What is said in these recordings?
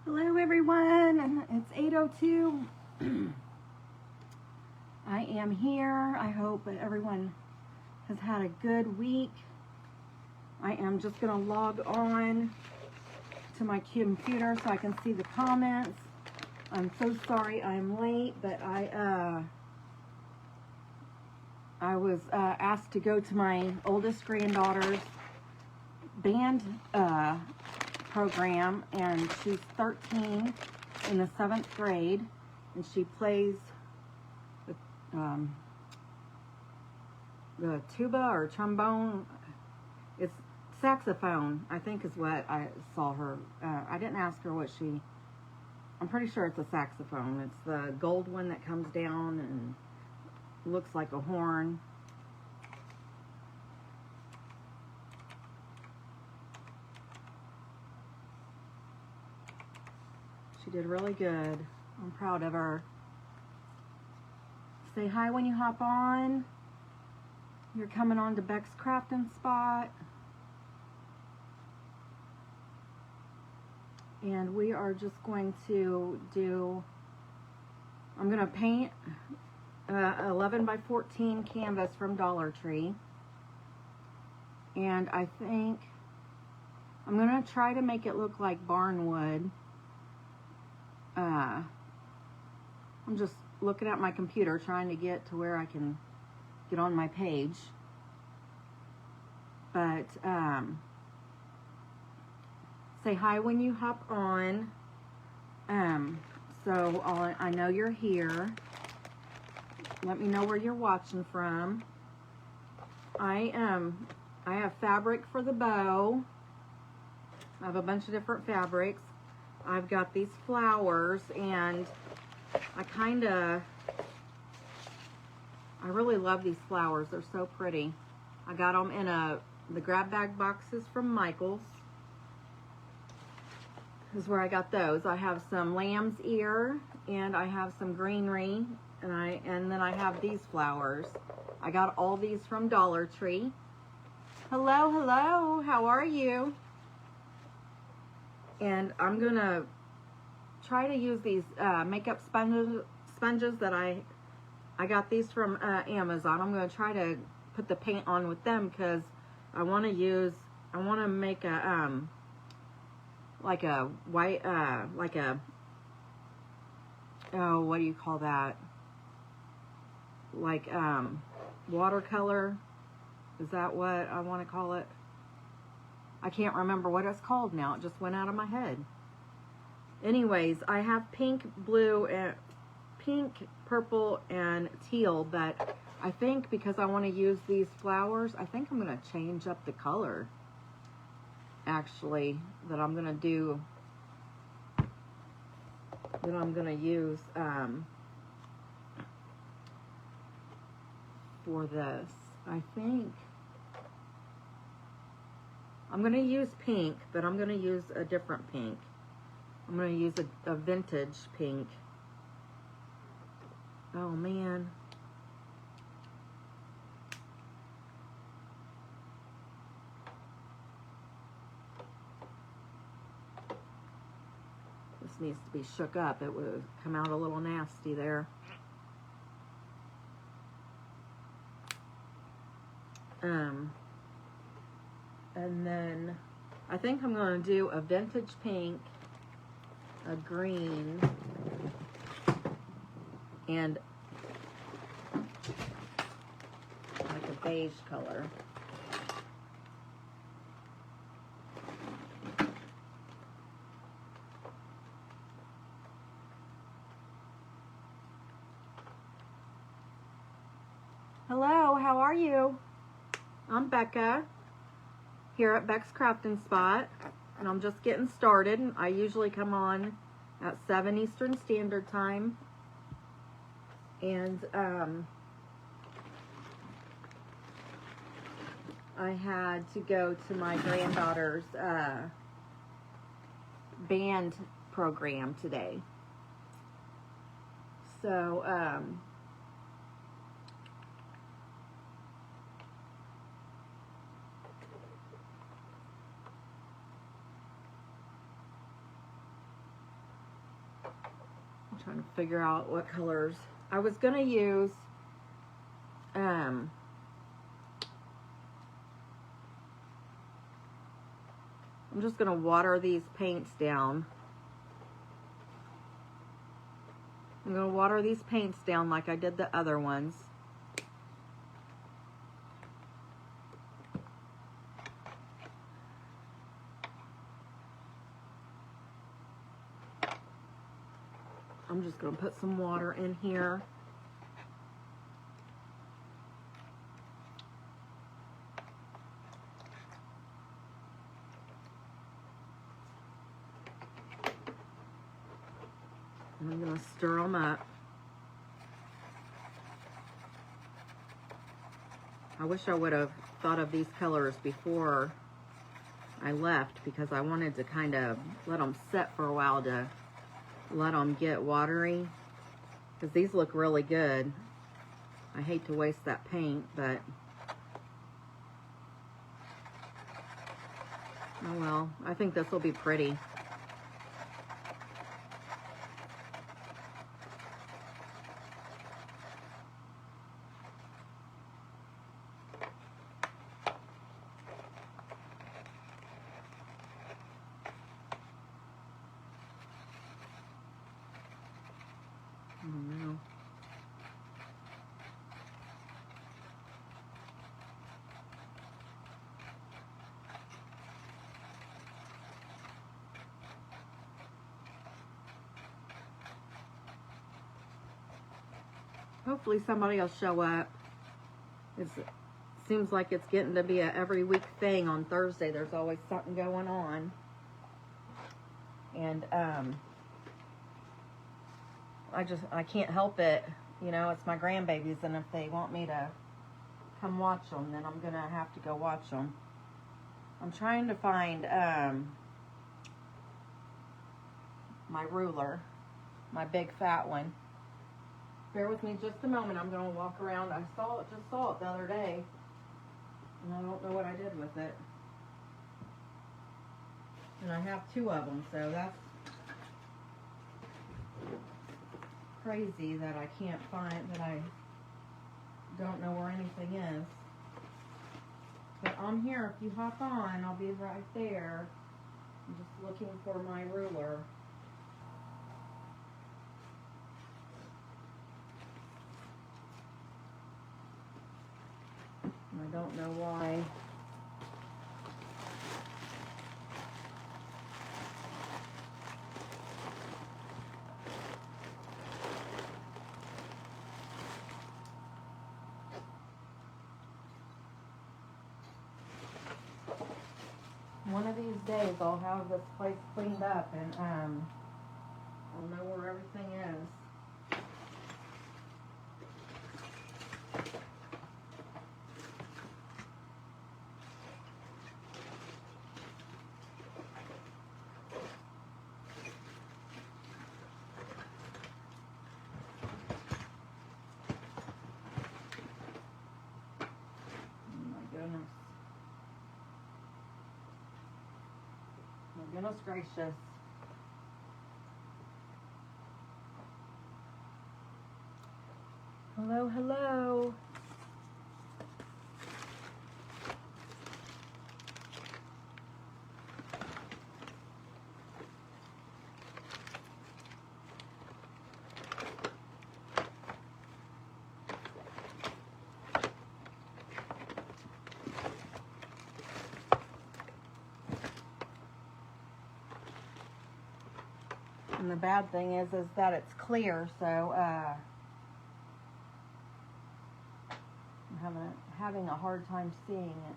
Hello everyone, it's 8:02. I am here. I hope everyone has had a good week. I am just going to log on to my computer so I can see the comments. I'm so sorry I'm late, but I was asked to go to my oldest granddaughter's band program, and she's 13 in the 7th grade, and she plays the tuba or trombone. It's saxophone, I think is what I saw her. I didn't ask her what I'm pretty sure it's a saxophone. It's the gold one that comes down and looks like a horn. She did really good. I'm proud of her. Say hi when you hop on. You're coming on to Beck's Crafting Spot. And we are just going to I'm going to paint 11 by 14 canvas from Dollar Tree. And I think I'm going to try to make it look like barnwood. I'm just looking at my computer trying to get to where I can get on my page. But say hi when you hop on. So I know you're here. Let me know where you're watching from. I have fabric for the bow. I have a bunch of different fabrics. I've got these flowers, and I really love these flowers. They're so pretty. I got them in the grab bag boxes from Michael's. This is where I got those. I have some lamb's ear, and I have some greenery, and then I have these flowers. I got all these from Dollar Tree. Hello, hello. How are you? And I'm gonna try to use these makeup sponges that I got these from Amazon. I'm gonna try to put the paint on with them because I want to make a like a white oh, what do you call that? Like watercolor. Is that what I want to call it? I can't remember what it's called now. It just went out of my head. Anyways, I have pink, blue, and pink, purple, and teal, but I think because I want to use these flowers, I think I'm going to change up the color, actually, that I'm going to use for this. I think I'm going to use pink, but I'm going to use a different pink. I'm going to use a vintage pink. Oh, man. This needs to be shook up. It would come out a little nasty there. And then I think I'm going to do a vintage pink, a green, and like a beige color. Hello, how are you? I'm Becca, here at Beck's Crafting Spot, and I'm just getting started. I usually come on at 7 Eastern Standard Time, and I had to go to my granddaughter's band program today. So trying to figure out what colors. I was going to use I'm just going to water these paints down. I'm going to water these paints down like I did the other ones. I'm just going to put some water in here. And I'm going to stir them up. I wish I would have thought of these colors before I left, because I wanted to kind of let them set for a while to let them get watery, because these look really good. I hate to waste that paint, but oh well, I think this will be pretty. Oh no. Hopefully somebody will show up. It seems like it's getting to be a every week thing. On Thursday there's always something going on. And I can't help it. You know, it's my grandbabies, and if they want me to come watch them, then I'm gonna have to go watch them. I'm trying to find my ruler, my big fat one. Bear with me just a moment. I'm gonna walk around. I just saw it the other day, and I don't know what I did with it. And I have two of them, so that's crazy that I can't find, that I don't know where anything is. But I'm here. If you hop on, I'll be right there. I'm just looking for my ruler. And I don't know why. One of these days I'll have this place cleaned up, and I'll know where everything is. Goodness gracious. Hello, hello. And the bad thing is that it's clear, so I'm having a hard time seeing it.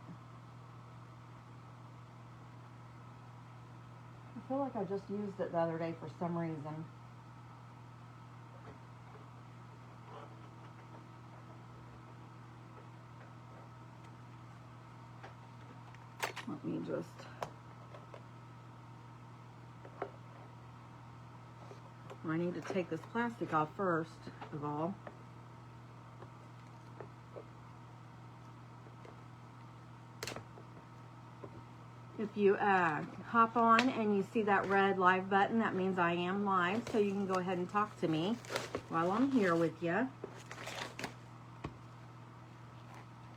I feel like I just used it the other day for some reason. Let me just... I need to take this plastic off first of all. If you hop on and you see that red live button, that means I am live, so you can go ahead and talk to me while I'm here with you.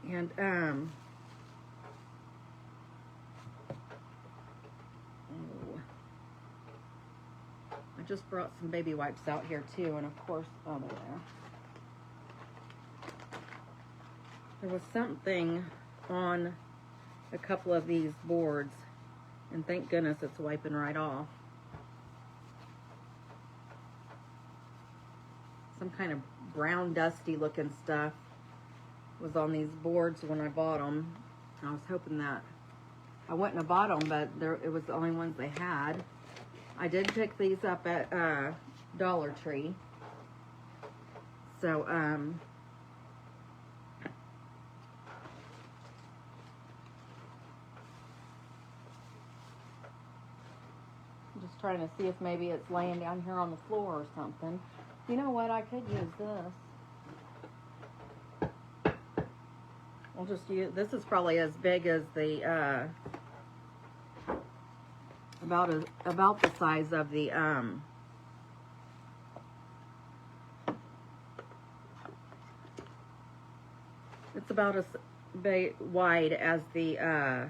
And I just brought some baby wipes out here too, and of course, oh, they're there. There was something on a couple of these boards, and thank goodness it's wiping right off. Some kind of brown, dusty looking stuff was on these boards when I bought them. I was hoping that I wouldn't have bought them, but it was the only ones they had. I did pick these up at Dollar Tree. So, just trying to see if maybe it's laying down here on the floor or something. You know what? I could use this. We'll just use, this is probably as big as the, about the size of the, it's about as wide as the,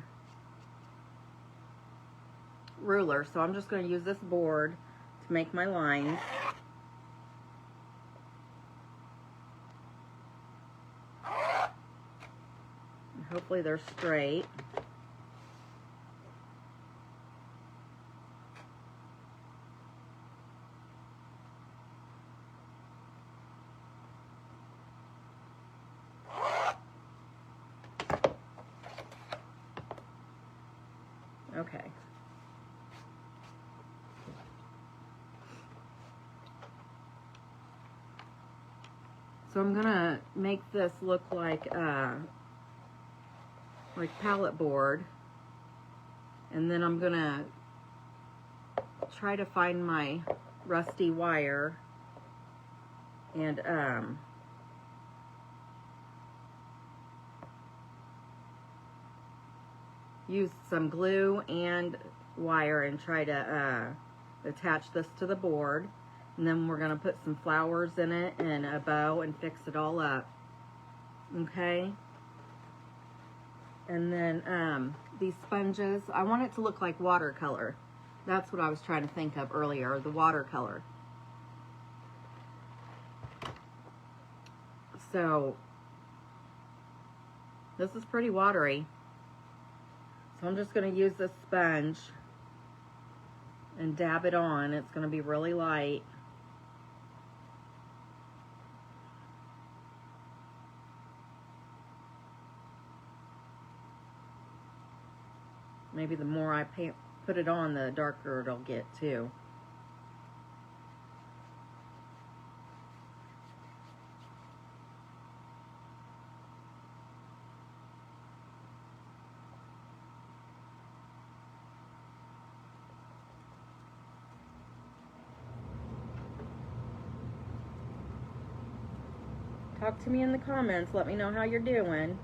ruler. So I'm just going to use this board to make my lines. And hopefully they're straight. Okay. So I'm gonna make this look like pallet board, and then I'm gonna try to find my rusty wire and use some glue and wire and try to attach this to the board. And then we're going to put some flowers in it and a bow and fix it all up. Okay? And then these sponges, I want it to look like watercolor. That's what I was trying to think of earlier, the watercolor. So, this is pretty watery. So I'm just going to use this sponge and dab it on. It's going to be really light. Maybe the more I put it on, the darker it'll get too. Talk to me in the comments. Let me know how you're doing.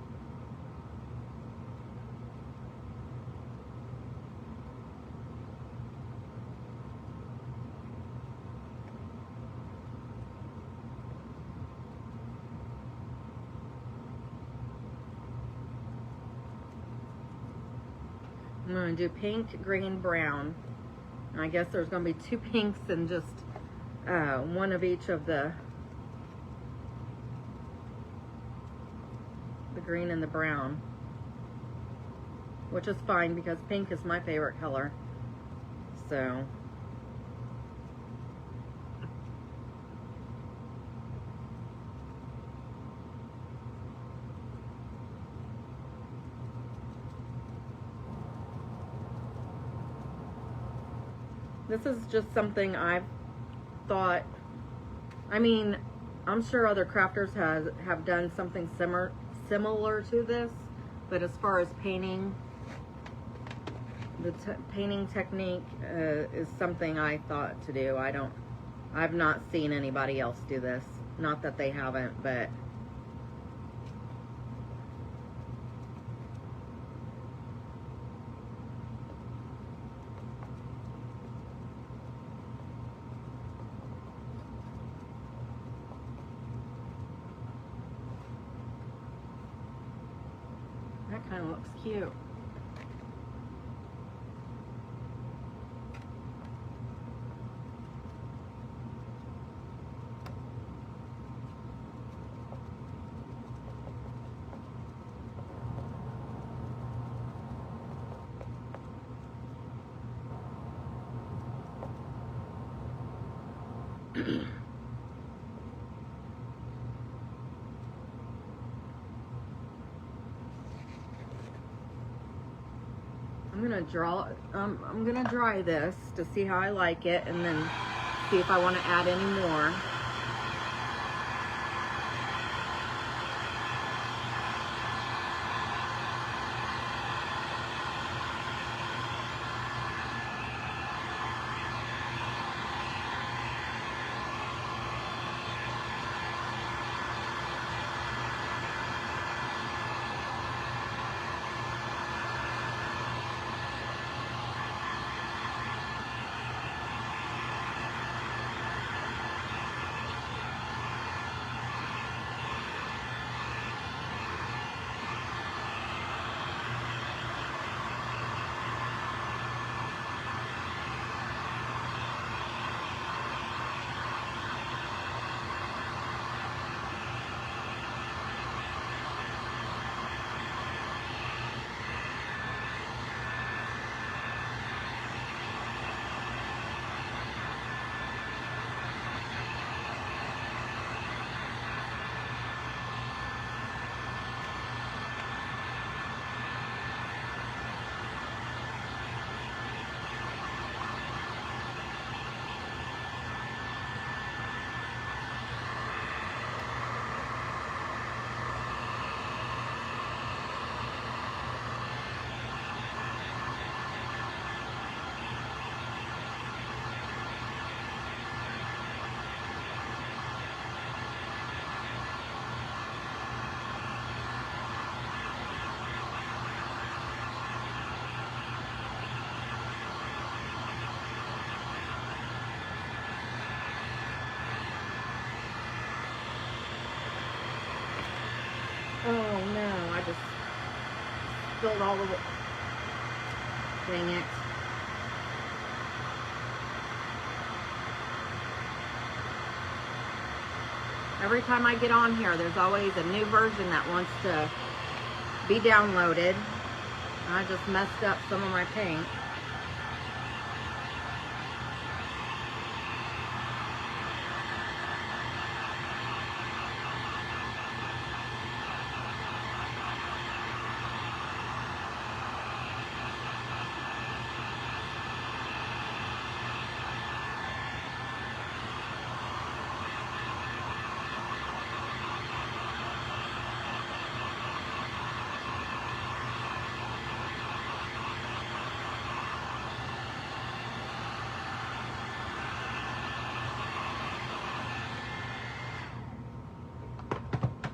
I'm going to do pink, green, brown. And I guess there's going to be 2 pinks and just one of each of the green and the brown. Which is fine because pink is my favorite color. So this is just something I've thought, I mean, I'm sure other crafters have done something similar to this, but as far as painting, the painting technique is something I thought to do. I've not seen anybody else do this. Not that they haven't, but Kind of looks cute. I'm gonna dry this to see how I like it, and then see if I want to add any more. Oh no, I just spilled all of it. Dang it. Every time I get on here, there's always a new version that wants to be downloaded. I just messed up some of my paint.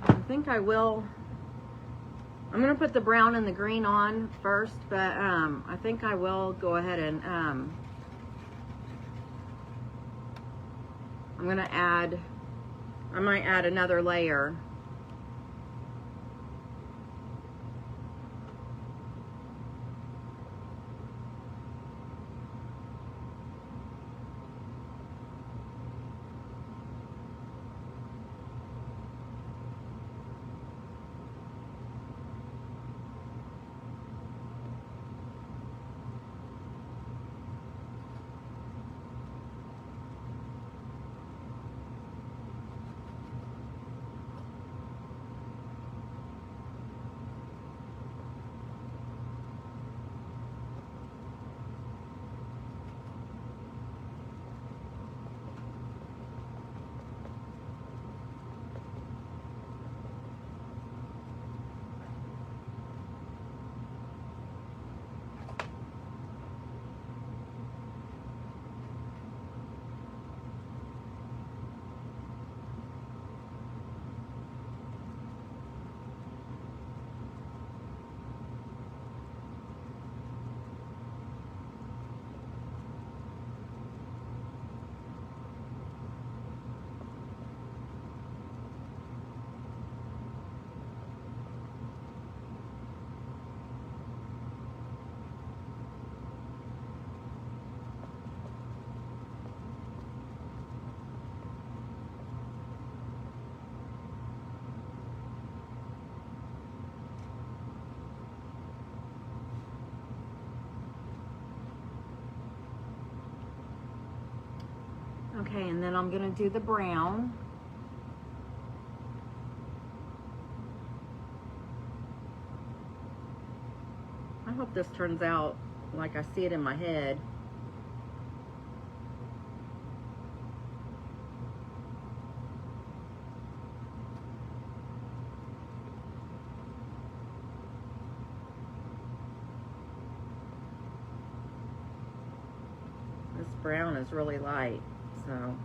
I think I will. I'm gonna put the brown and the green on first, but I think I will go ahead and I'm gonna add. I might add another layer. Okay, and then I'm gonna do the brown. I hope this turns out like I see it in my head. This brown is really light, so.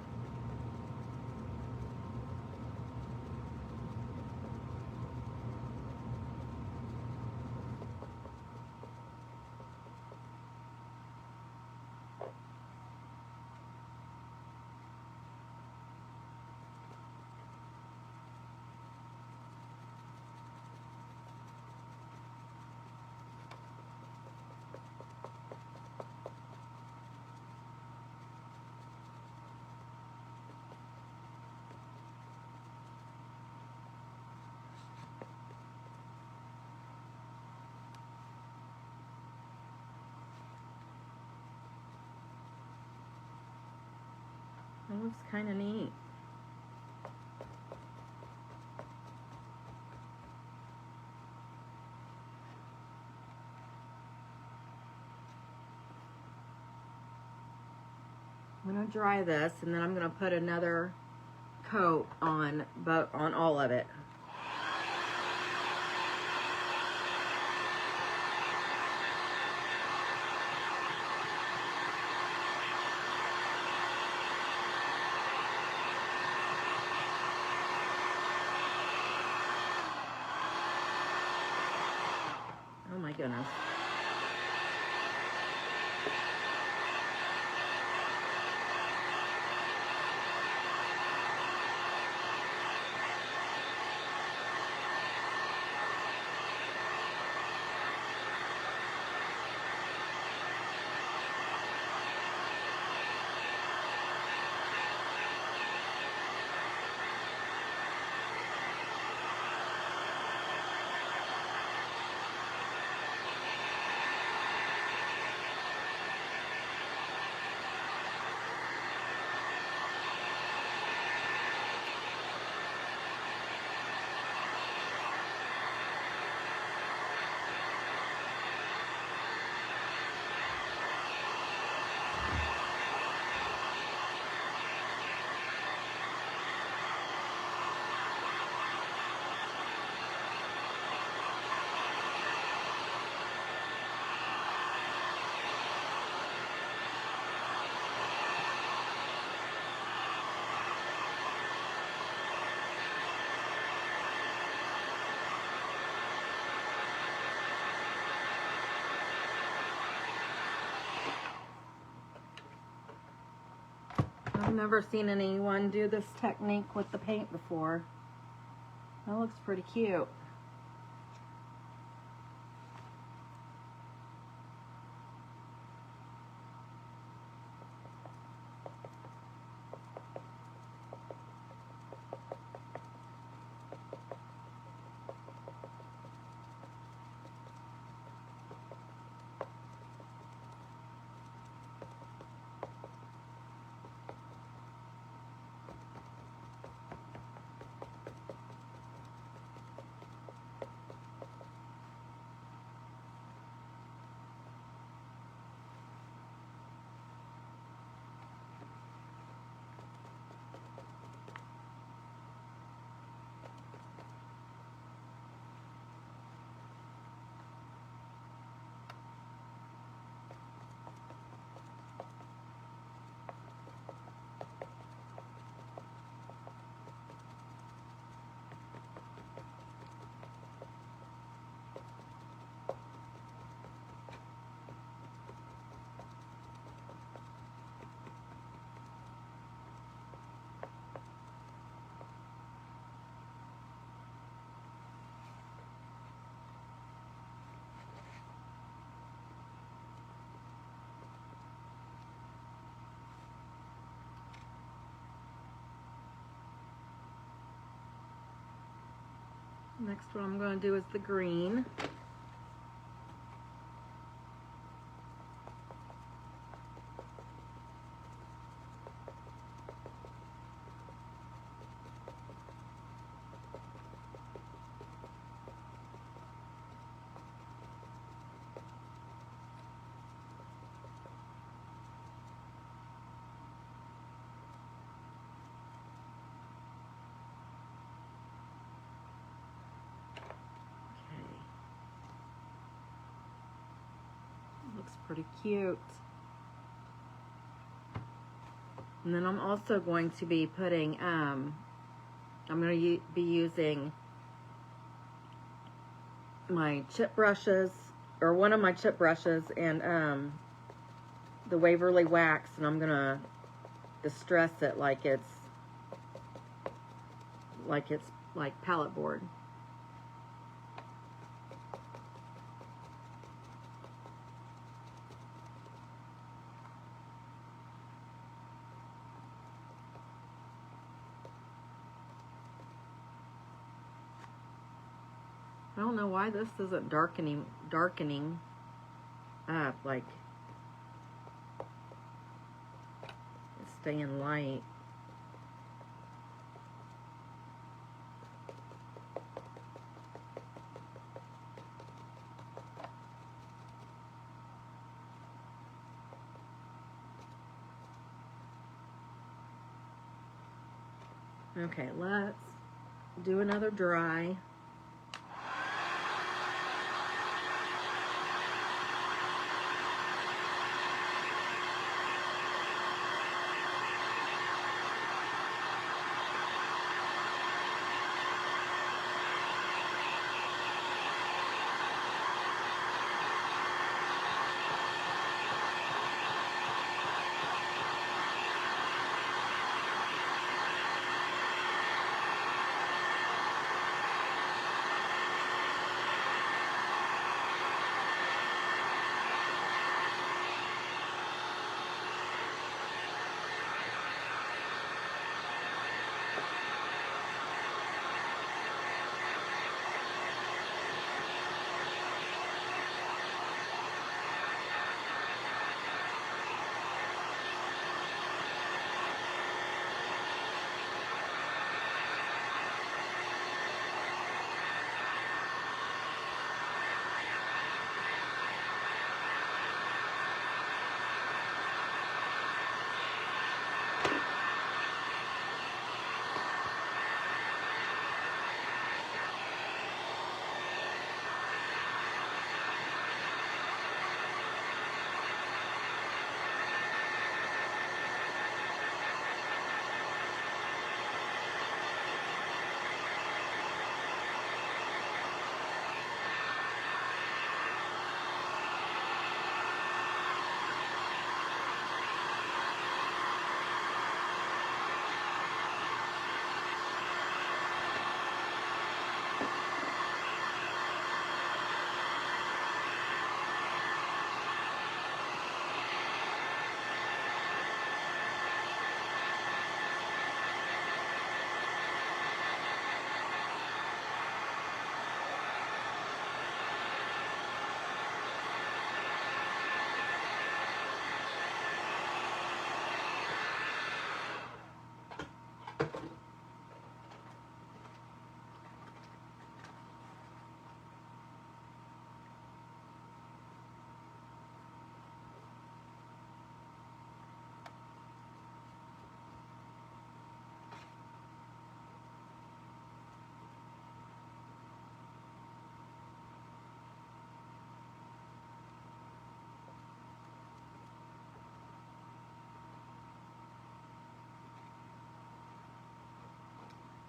That looks kind of neat. I'm going to dry this, and then I'm going to put another coat on, but on all of it. Oh my goodness. I've never seen anyone do this technique with the paint before. That looks pretty cute. Next one I'm going to do is the green. Pretty cute. And then I'm also going to be putting, I'm going to be using my chip brushes, or one of my chip brushes, and the Waverly wax, and I'm going to distress it like it's like palette board. I don't know why this isn't darkening up, like it's staying light. Okay, let's do another dry.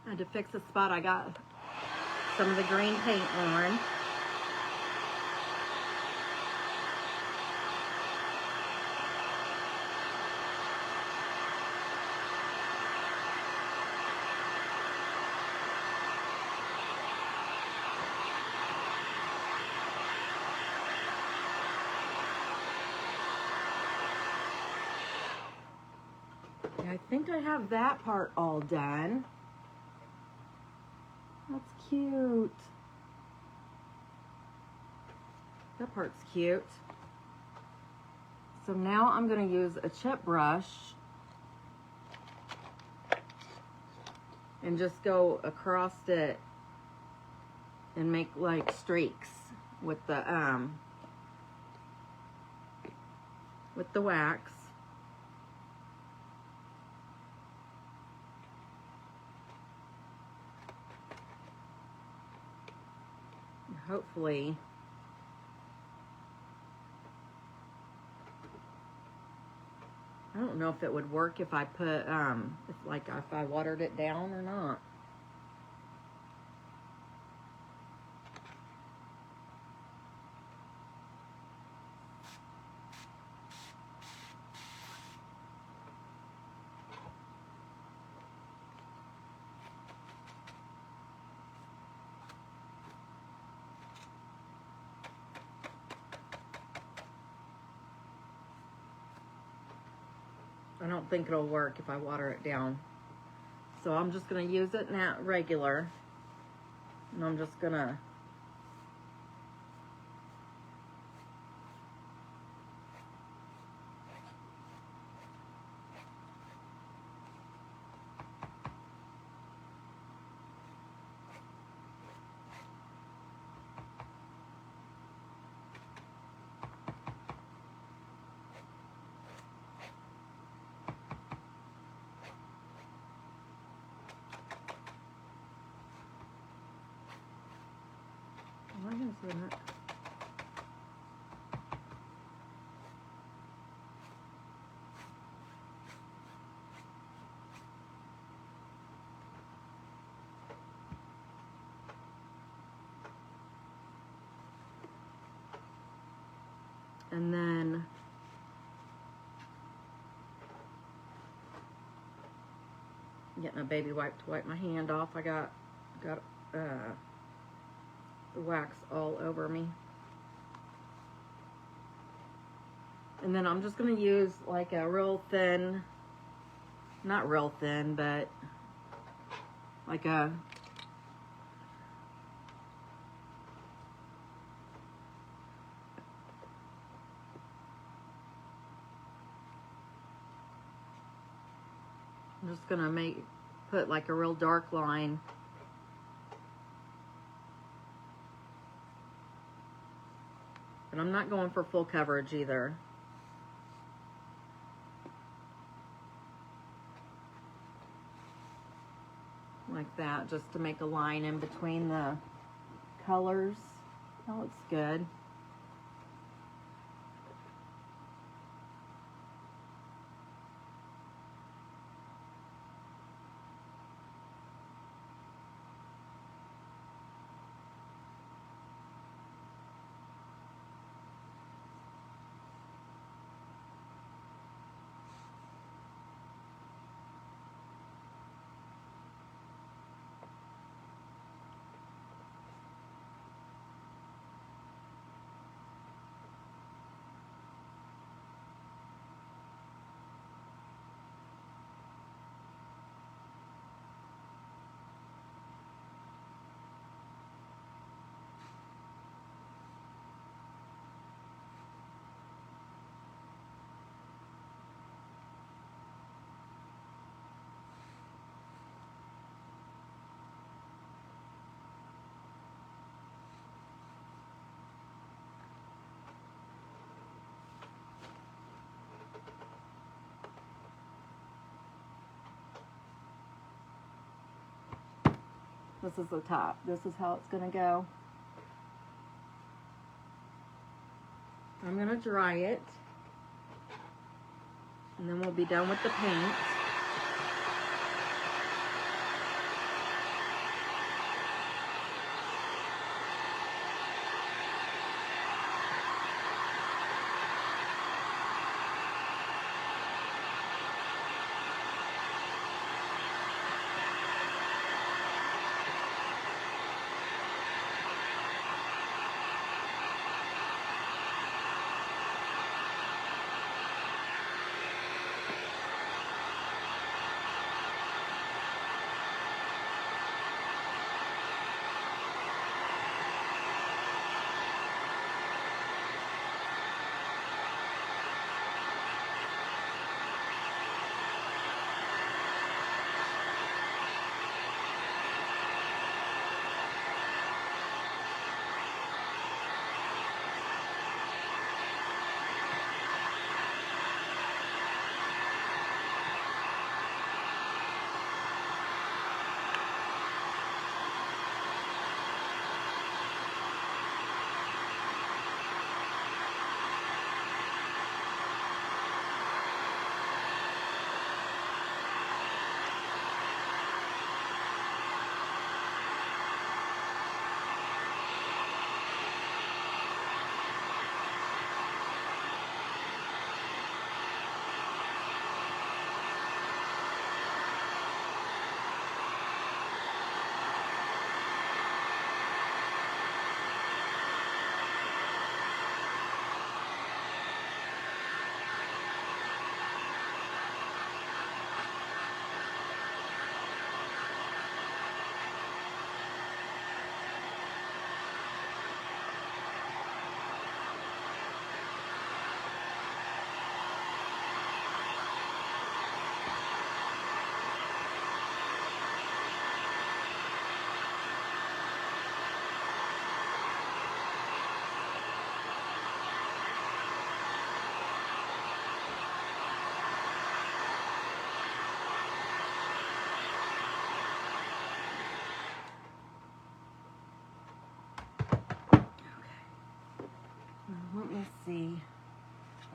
I had to fix a spot I got some of the green paint on. I think I have that part all done. That's cute. That part's cute. So now I'm going to use a chip brush and just go across it and make like streaks with the wax. Hopefully I don't know if it would work if I put, if I watered it down or not. I don't think it'll work if I water it down. So I'm just going to use it now regular. And I'm just going to why isn't it? And then getting a baby wipe to wipe my hand off. I got the wax all over me. And then I'm just going to use like a real thin, not real thin, but like a I'm just going to put like a real dark line. But I'm not going for full coverage either. Like that, just to make a line in between the colors. That looks good. This is the top. This is how it's going to go. I'm going to dry it. And then we'll be done with the paint.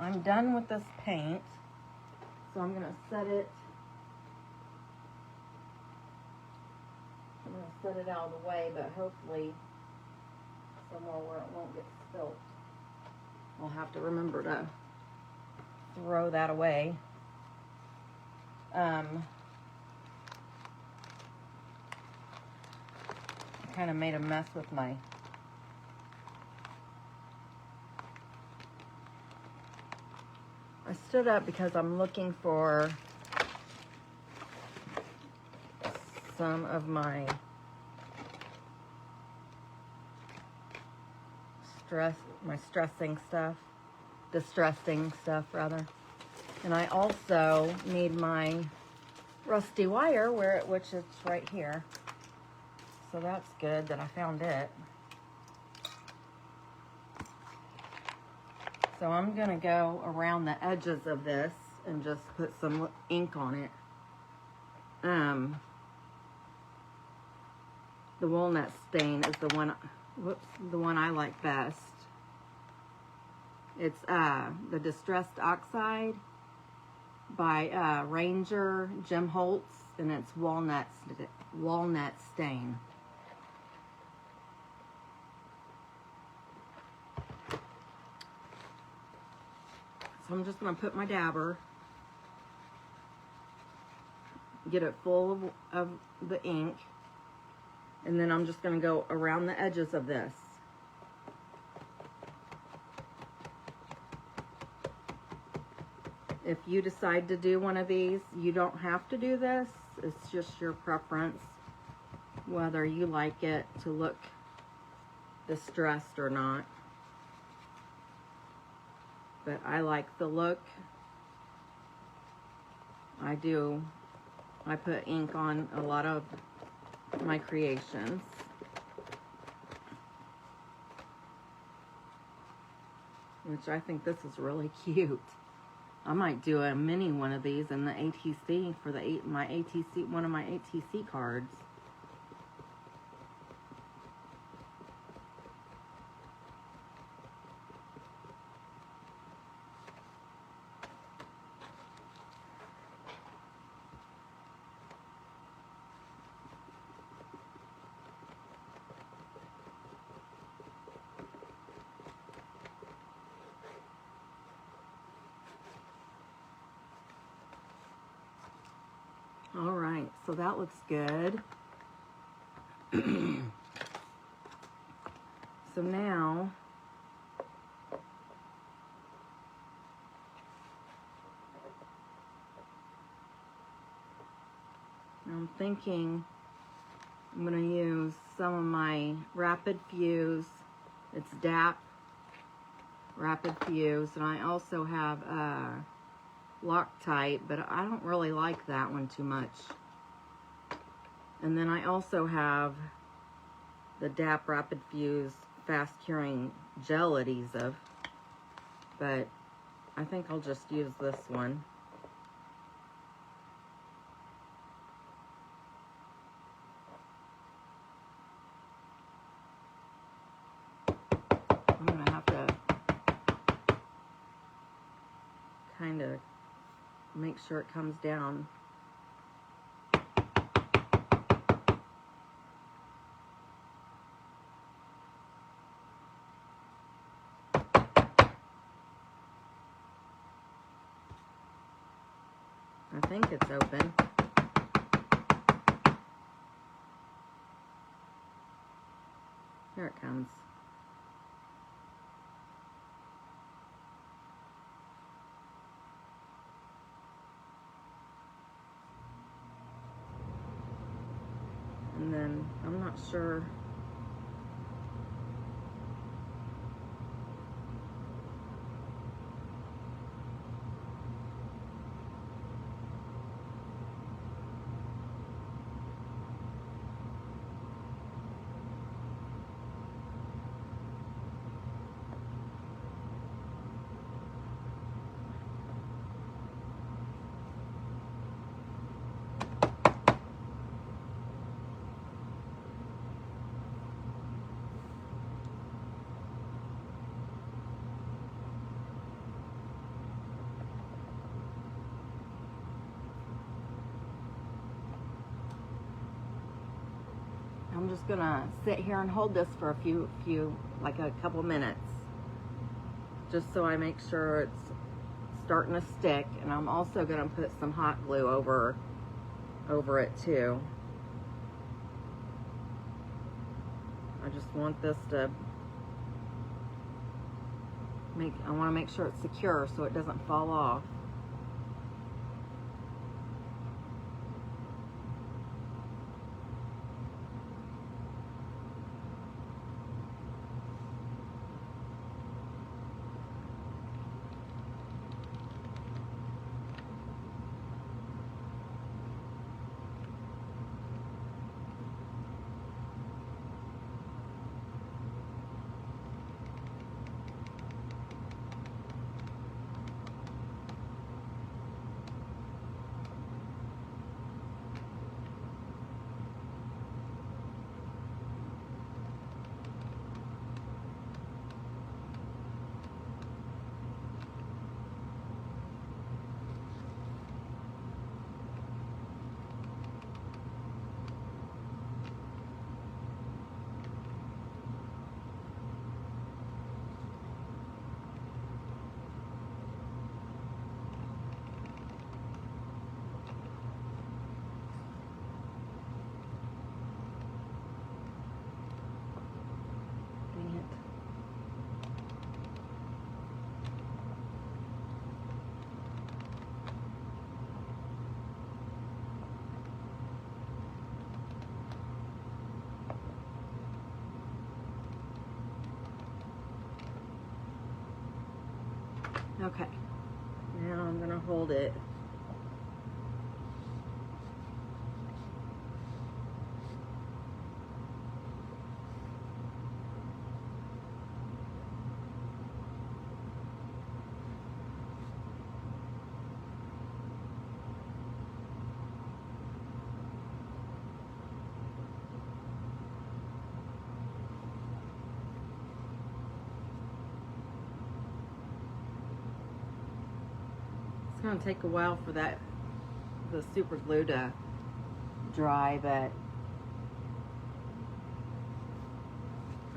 I'm done with this paint. So I'm going to set it, out of the way, but hopefully somewhere where it won't get spilt. I'll have to remember to throw that away. I kind of made a mess with my I stood up because I'm looking for some of my distressing stuff rather. And I also need my rusty wire which is right here. So that's good that I found it. So I'm gonna go around the edges of this and just put some ink on it. The walnut stain is the one I like best. It's the Distressed Oxide by Ranger Jim Holtz, and it's walnut stain. So I'm just going to put my dabber, get it full of the ink, and then I'm just going to go around the edges of this. If you decide to do one of these, you don't have to do this. It's just your preference, whether you like it to look distressed or not. But I like the look. I put ink on a lot of my creations. Which I think this is really cute. I might do a mini one of these in the ATC for one of my ATC cards. All right, so that looks good. So now, I'm thinking I'm going to use some of my Rapid Fuse. It's DAP Rapid Fuse, and I also have Loctite, but I don't really like that one too much. And then I also have the DAP Rapid Fuse Fast Curing Gel Adhesive, but I think I'll just use this one. I'm gonna have to kind of make sure it comes down. I think it's open. Here it comes. And then I'm not sure. I'm just gonna sit here and hold this for like a couple minutes, just so I make sure it's starting to stick. And I'm also gonna put some hot glue over it too. I just want this to I want to make sure it's secure so it doesn't fall off. Okay, now I'm gonna hold it. It's gonna take a while for the super glue to dry, but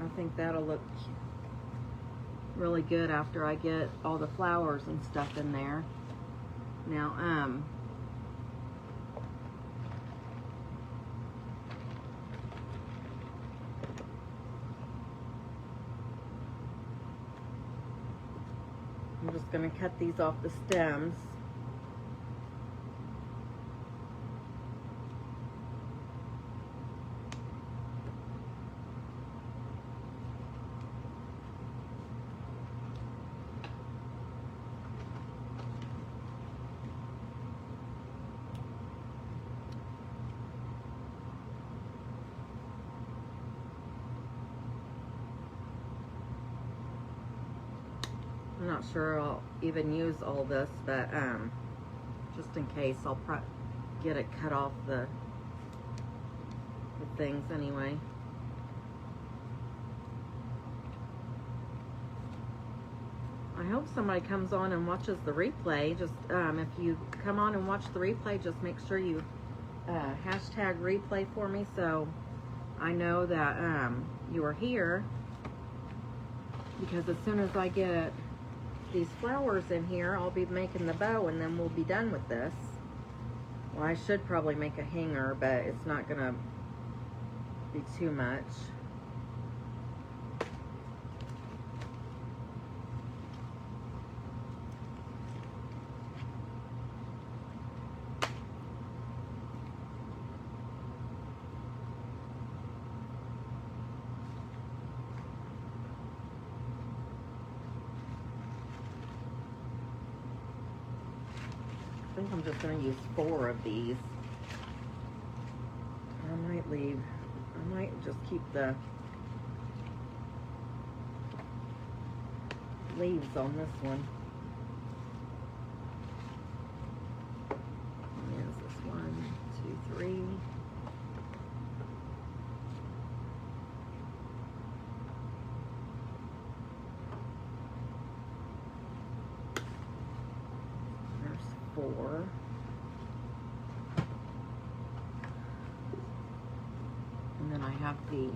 I think that'll look really good after I get all the flowers and stuff in there. Now, I'm just gonna cut these off the stems. I'm not sure I'll even use all this, but just in case, I'll get it cut off the things anyway. I hope somebody comes on and watches the replay. Just if you come on and watch the replay, just make sure you hashtag replay for me so I know that you are here, because as soon as I get these flowers in here, I'll be making the bow and then we'll be done with this. Well, I should probably make a hanger, but it's not gonna be too much. I think I'm just going to use 4 of these. I might just keep the leaves on this one. Is this 1, 2, 3? There's 4. And then I have these.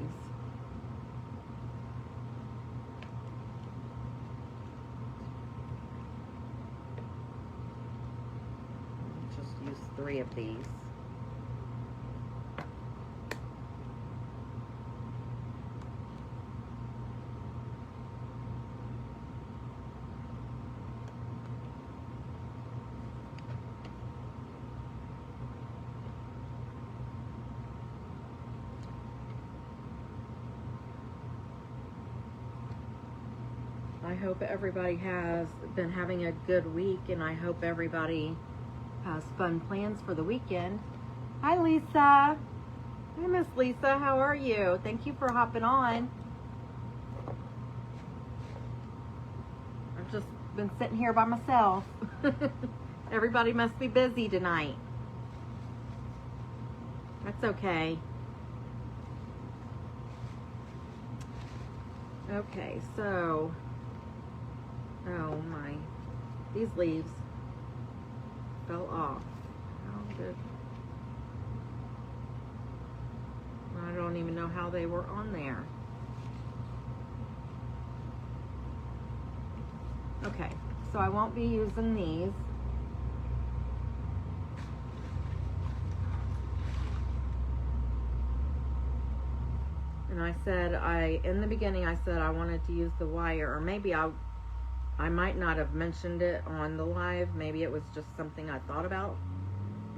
Just use 3 of these. I hope everybody has been having a good week, and I hope everybody has fun plans for the weekend. Hi, Lisa. Hi, Miss Lisa. How are you? Thank you for hopping on. I've just been sitting here by myself. Everybody must be busy tonight. That's okay. Okay, so... oh my, these leaves fell off. How did... I don't even know how they were on there. Okay, so I won't be using these. And I said, in the beginning I said I wanted to use the wire, or maybe I might not have mentioned it on the live. Maybe it was just something I thought about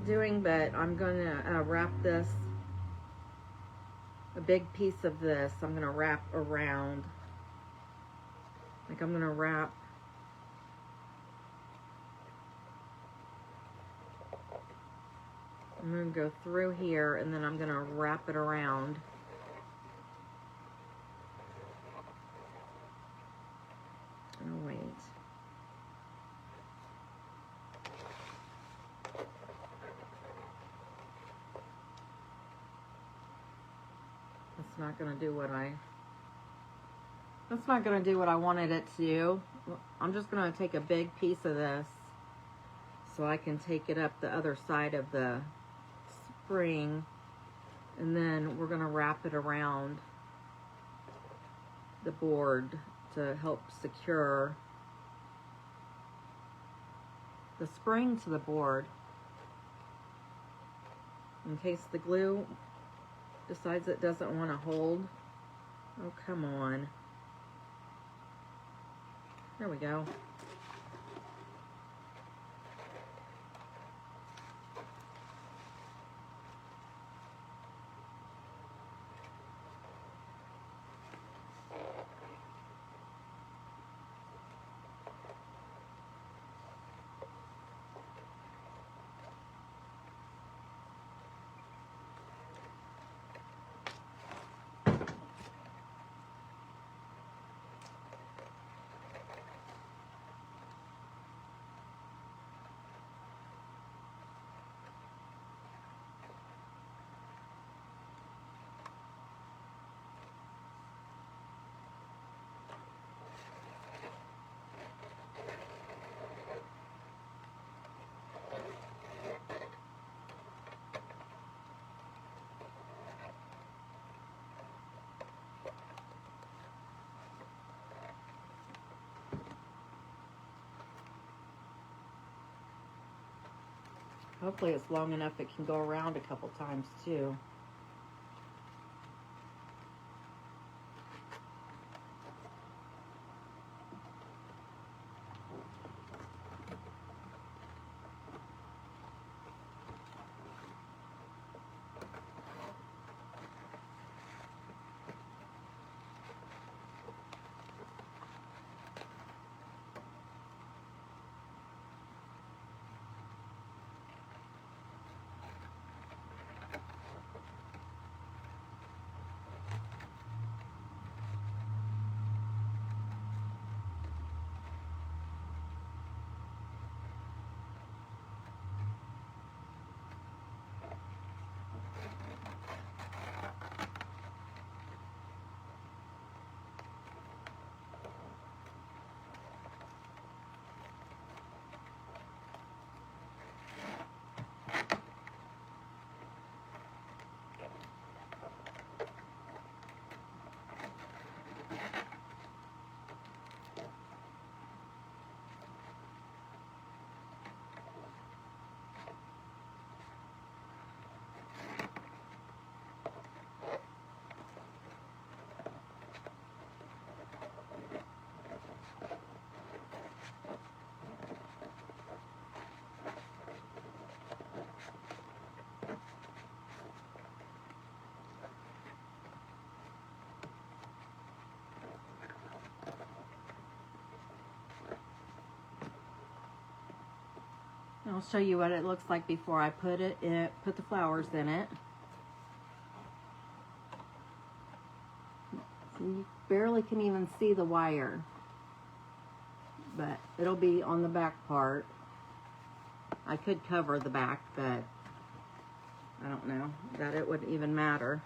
doing, but I'm gonna wrap this, a big piece of this, I'm gonna wrap around, like I'm gonna wrap I'm gonna go through here, and then I'm gonna wrap it around. Oh, wait. That's not gonna do what that's not gonna do what I wanted it to do. I'm just gonna take a big piece of this so I can take it up the other side of the spring, and then we're gonna wrap it around the board to help secure the spring to the board in case the glue decides it doesn't want to hold. Oh, come on. There we go. Hopefully it's long enough it can go around a couple times too. I'll show you what it looks like before I put the flowers in it. So you barely can even see the wire, but it'll be on the back part. I could cover the back, but I don't know that it would even matter.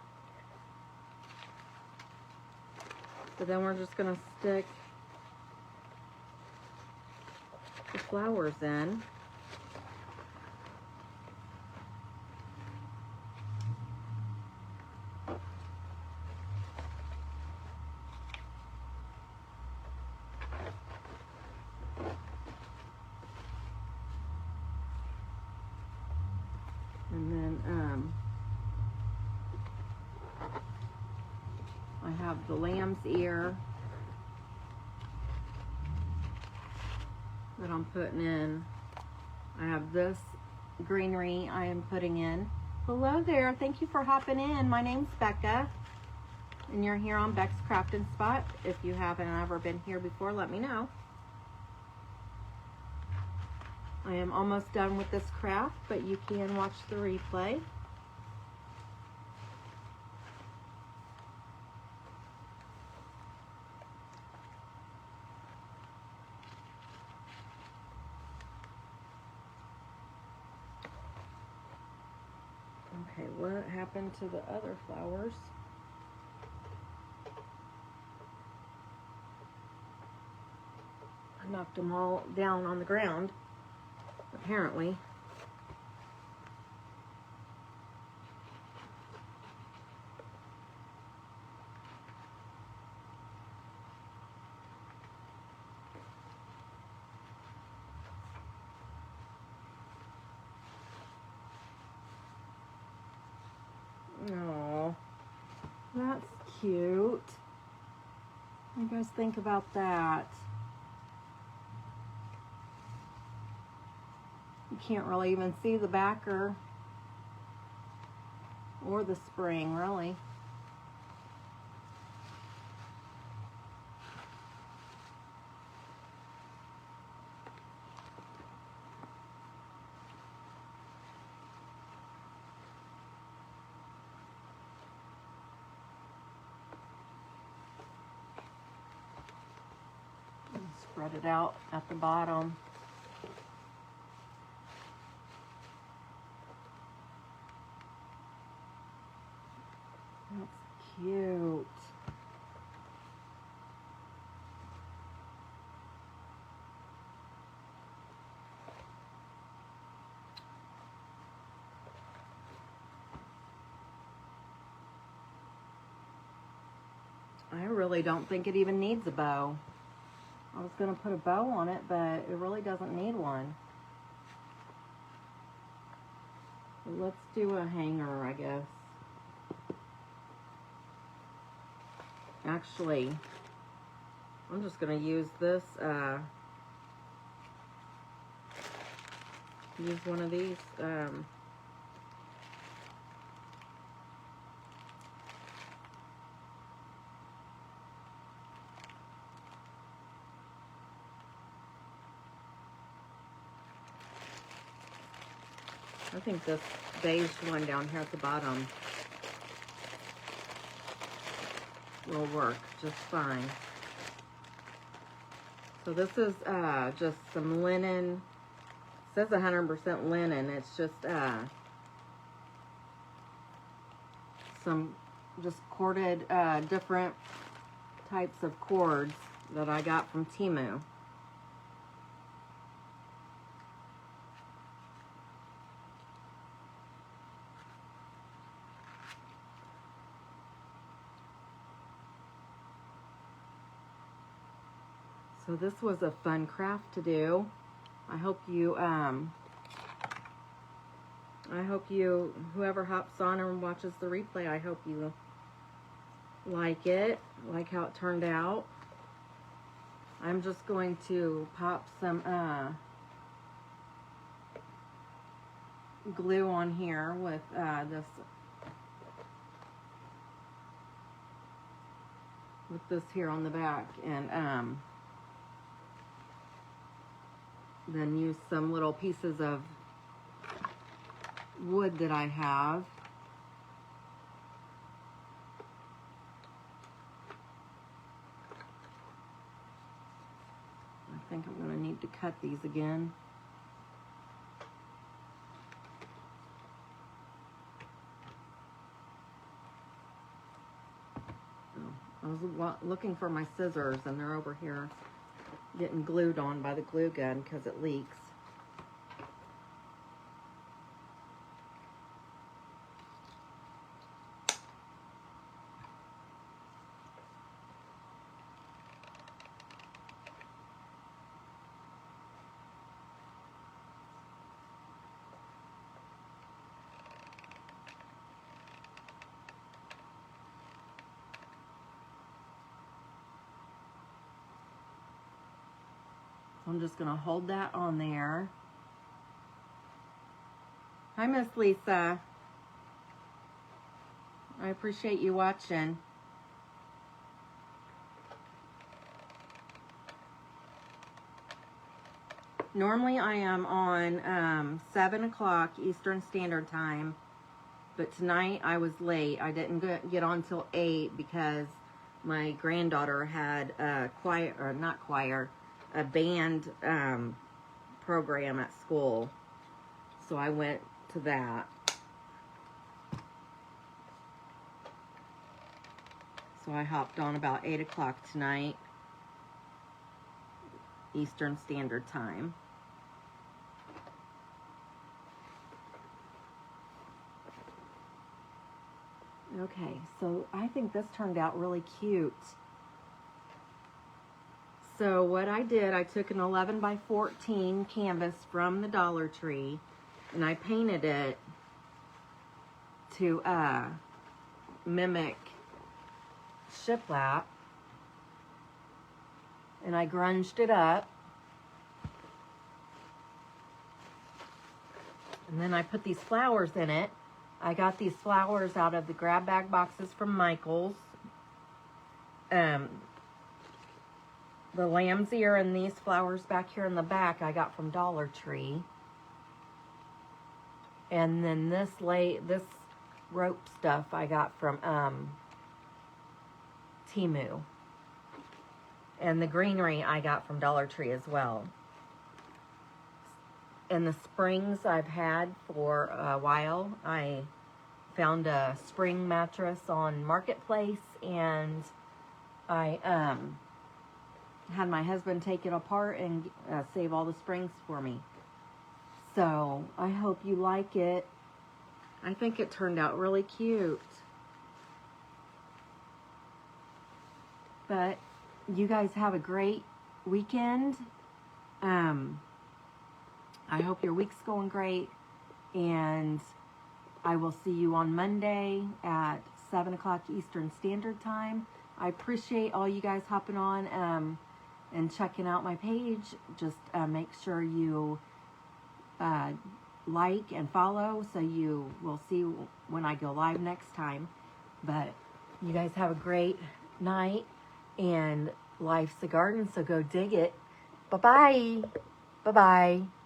So then we're just gonna stick the flowers in. And then I have the lamb's ear that I'm putting in. I have this greenery I am putting in. Hello there, thank you for hopping in. My name's Becca, and you're here on Beck's Craftin' Spot. If you haven't ever been here before, let me know. I am almost done with this craft, but you can watch the replay. Okay, what happened to the other flowers? I knocked them all down on the ground, apparently. Oh, that's cute. What do you guys think about that? You can't really even see the backer or the spring, really. Spread it out at the bottom. That's cute. I really don't think it even needs a bow. I was going to put a bow on it, but it really doesn't need one. So let's do a hanger, I guess. Actually, I'm just going to use this, use one of these, I think this beige one down here at the bottom will work just fine. So this is just some linen. It says 100% linen. It's just some just corded different types of cords that I got from Temu. So this was a fun craft to do. I hope you, whoever hops on and watches the replay, I hope you like it, like how it turned out. I'm just going to pop some glue on here with this here on the back, and then use some little pieces of wood that I have. I think I'm going to need to cut these again. I was looking for my scissors, and they're over here getting glued on by the glue gun because it leaks. I'm just going to hold that on there. Hi, Miss Lisa. I appreciate you watching. Normally I am on 7 o'clock Eastern Standard Time, but tonight I was late. I didn't get on till 8 because my granddaughter had a choir, or not choir, a band program at school, so I went to that. So I hopped on about 8 o'clock tonight, Eastern Standard Time. Okay, so I think this turned out really cute. So what I did, I took an 11 by 14 canvas from the Dollar Tree, and I painted it to mimic shiplap, and I grunged it up, and then I put these flowers in it. I got these flowers out of the grab bag boxes from Michael's. The lamb's ear and these flowers back here in the back I got from Dollar Tree. And then this rope stuff I got from Temu. And the greenery I got from Dollar Tree as well. And the springs I've had for a while. I found a spring mattress on Marketplace, and I had my husband take it apart and save all the springs for me. So I hope you like it. I think it turned out really cute. But you guys have a great weekend. I hope your week's going great, and I will see you on Monday at 7 o'clock Eastern Standard Time. I appreciate all you guys hopping on and checking out my page. Just make sure you like and follow so you will see when I go live next time. But you guys have a great night, and life's a garden, so go dig it. Bye-bye. Bye-bye.